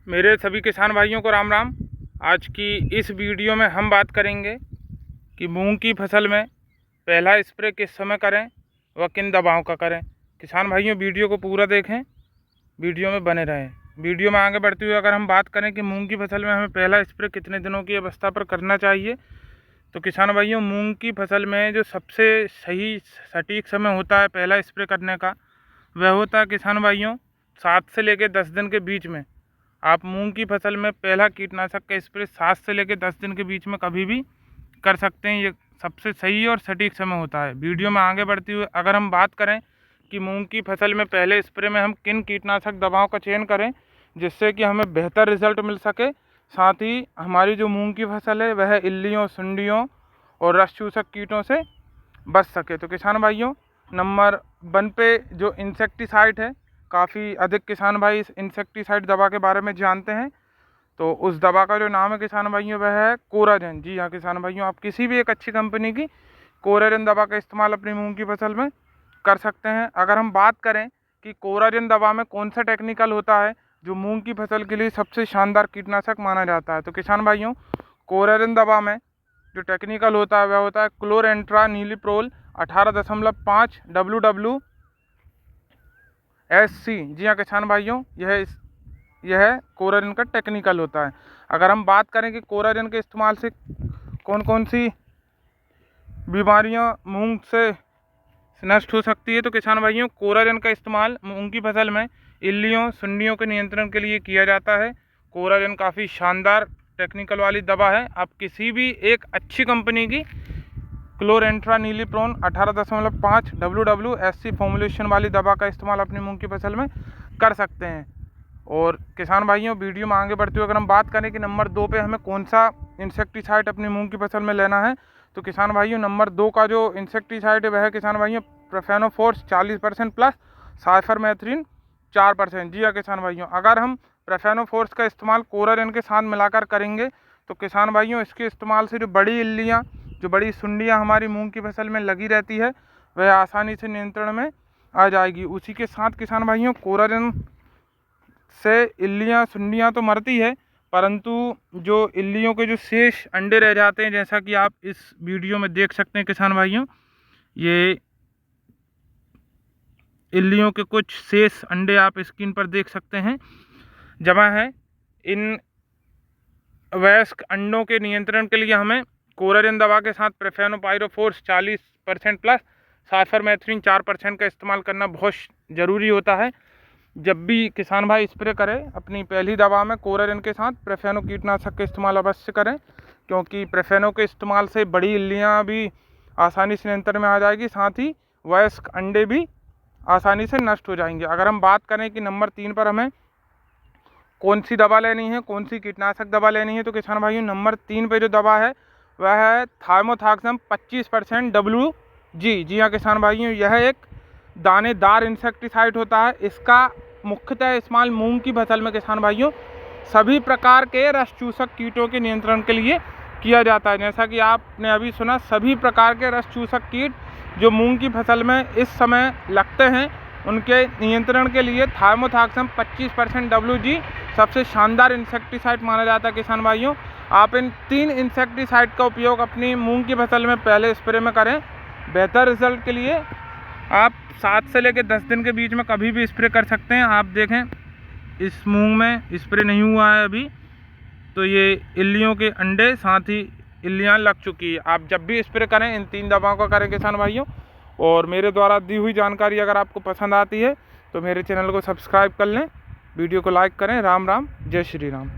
मेरे सभी किसान भाइयों को राम राम। आज की इस वीडियो में हम बात करेंगे कि मूंग की फसल में पहला स्प्रे किस समय करें व किन दवाओं का करें। किसान भाइयों वीडियो को पूरा देखें, वीडियो में बने रहें। वीडियो में आगे बढ़ते हुए अगर हम बात करें कि मूंग की फसल में हमें पहला स्प्रे कितने दिनों की अवस्था पर करना चाहिए, तो किसान भाइयों मूंग की फसल में जो सबसे सही सटीक समय होता है पहला स्प्रे करने का, वह होता है किसान भाइयों 7 से लेकर 10 दिन के बीच में। आप मूंग की फसल में पहला कीटनाशक का स्प्रे 7 से लेकर 10 दिन के बीच में कभी भी कर सकते हैं। ये सबसे सही और सटीक समय होता है। वीडियो में आगे बढ़ते हुए अगर हम बात करें कि मूंग की फसल में पहले स्प्रे में हम किन कीटनाशक दवाओं का चयन करें जिससे कि हमें बेहतर रिजल्ट मिल सके, साथ ही हमारी जो मूंग की फसल है वह इल्लियों, सुंडियों और रस चूसक कीटों से बच सके, तो किसान भाइयों नंबर 1 पे जो इंसेक्टिसाइड है, काफ़ी अधिक किसान भाई इस इंसेक्टिसाइड दवा के बारे में जानते हैं। तो उस दवा का जो नाम है किसान भाइयों वह है कोराजेन। जी हाँ किसान भाइयों, आप किसी भी एक अच्छी कंपनी की कोराजेन दवा का इस्तेमाल अपनी मूंग की फसल में कर सकते हैं। अगर हम बात करें कि कोराजेन दवा में कौन सा टेक्निकल होता है जो मूंग की फसल के लिए सबसे शानदार कीटनाशक माना जाता है, तो किसान भाइयों कोराजेन दवा में जो टेक्निकल होता है वह होता है क्लोरेंट्रानीलिप्रोल 18.5 WWSC। जी हाँ किसान भाइयों, यह कोराजेन का टेक्निकल होता है। अगर हम बात करें कि कोराजेन के इस्तेमाल से कौन कौन सी बीमारियां मूंग से नष्ट हो सकती है, तो किसान भाइयों कोराजेन का इस्तेमाल मूंग की फसल में इल्लियों, सुंडियों के नियंत्रण के लिए किया जाता है। कोराजेन काफ़ी शानदार टेक्निकल वाली दवा है। आप किसी भी एक अच्छी कंपनी की क्लोरेंट्रानीलिप्रोल 18.5 WWSC फॉर्मुलेशन वाली दवा का इस्तेमाल अपनी मूंग की फसल में कर सकते हैं। और किसान भाइयों वीडियो में आगे बढ़ते हुए अगर हम बात करें कि नंबर 2 पे हमें कौन सा इंसेक्टिसाइड अपनी मूंग की फसल में लेना है, तो किसान भाइयों नंबर 2 का जो इंसेक्टिसाइड है वह है किसान भाइयों प्रोफेनोफोर्स 40% प्लस साइफरमेथ्रिन 4%। जी हाँ किसान भाइयों, अगर हम प्रोफेनोफोर्स का इस्तेमाल कोराजेन के साथ मिलाकर करेंगे तो किसान भाइयों इसके इस्तेमाल से जो बड़ी इल्लियाँ, जो बड़ी सुंडियाँ हमारी मूंग की फसल में लगी रहती है वह आसानी से नियंत्रण में आ जाएगी। उसी के साथ किसान भाइयों कोराजेन से इल्लियाँ, सुंडियाँ तो मरती है, परंतु जो इल्लियों के जो शेष अंडे रह जाते हैं, जैसा कि आप इस वीडियो में देख सकते हैं किसान भाइयों, ये इल्लियों के कुछ शेष अंडे आप स्क्रीन पर देख सकते हैं जमा है। इन वयस्क अंडों के नियंत्रण के लिए हमें कोराजेन दवा के साथ प्रोफेनोपायरोफोर्स 40% प्लस साइफरमेथ्रिन 4% का इस्तेमाल करना बहुत ज़रूरी होता है। जब भी किसान भाई स्प्रे करें अपनी पहली दवा में कोराजेन के साथ प्रोफेनो कीटनाशक का इस्तेमाल अवश्य करें, क्योंकि प्रोफेनो के इस्तेमाल से बड़ी इल्लियाँ भी आसानी से नियंत्रण में आ जाएगी, साथ ही वयस्क अंडे भी आसानी से नष्ट हो जाएंगे। अगर हम बात करें कि नंबर 3 पर हमें कौन सी दवा लेनी है, कौन सी कीटनाशक दवा लेनी है, तो किसान भाइयों नंबर 3 पे जो दवा है वह है थार्मोथाक्सम 25% WG। जी हाँ किसान भाइयों, यह एक दानेदार इंसेक्टिसाइड होता है। इसका मुख्यतः इस्तेमाल मूंग की फसल में किसान भाइयों सभी प्रकार के रस चूसक कीटों के नियंत्रण के लिए किया जाता है। जैसा कि आपने अभी सुना, सभी प्रकार के रस चूसक कीट जो मूंग की फसल में इस समय लगते हैं उनके नियंत्रण के लिए थार्मोथाक्सम 25% WG सबसे शानदार इंसेक्टिसाइड माना जाता है। किसान भाइयों आप इन 3 इंसेक्टिसाइड का उपयोग अपनी मूंग की फसल में पहले स्प्रे में करें। बेहतर रिजल्ट के लिए आप 7 से लेकर 10 दिन के बीच में कभी भी स्प्रे कर सकते हैं। आप देखें इस मूंग में स्प्रे नहीं हुआ है अभी, तो ये इल्लियों के अंडे साथ ही इल्लियाँ लग चुकी है। आप जब भी स्प्रे करें इन 3 दवाओं का करें किसान भाइयों। और मेरे द्वारा दी हुई जानकारी अगर आपको पसंद आती है तो मेरे चैनल को सब्सक्राइब कर लें, वीडियो को लाइक करें। राम राम, जय श्री राम।